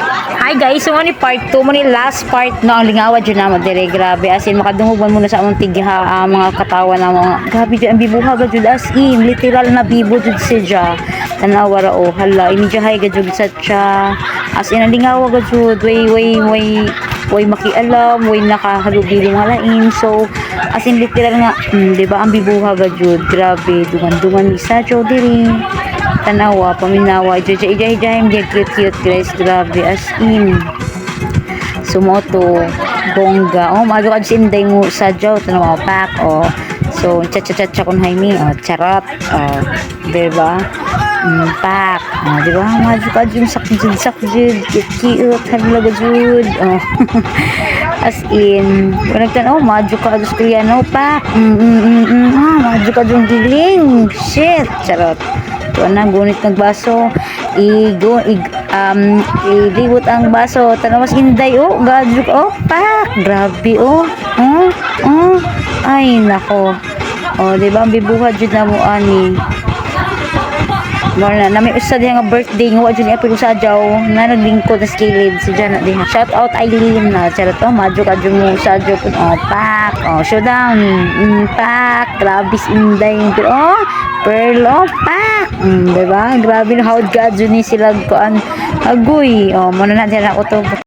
Hi guys, so ni part 2 mo ni last part no ang lingawa jud na mo dire grabe as in makadungog man muna sa among tigha mga katawan na mga grabe jud ang bibuha ga jud as in literal na bibo jud siya tanawa ra oh hala ini jahay ga jud sa cha as in ang lingawa ga jud way makialam way nakahalubili mga lain so as in literal nga di ba ang bibuha ga jud grabe duman isa jud diri tanawa, paminawa, ijay cute guys, grabe, as in sumoto, bongga mago ka sinday mo sa jaw, tanawa, pak, so, chat kun Jaime, charot, diba, pak, diba, mago ka dyan, sakjud, cute, halaga jud, as in, nagtanaw, mago ka dyan, kriano, pak, mago ka dyan, giling, shit, charot, ito na, gunit ng baso ilibot ang baso tanawas inday gadjuk pak grabe ay nako diba ang bibuhat jud na mo ani na may usa diha nga birthday nga wa jud ni apil sa jaw na naglingkod na skilid si Jana diha shout out Eileen na charot madyo ka jud mo sa jaw pak showdown pak grabe inday pearl pak diba grabe na hawd ka jud ni sila kuan agoy mo na diha na uto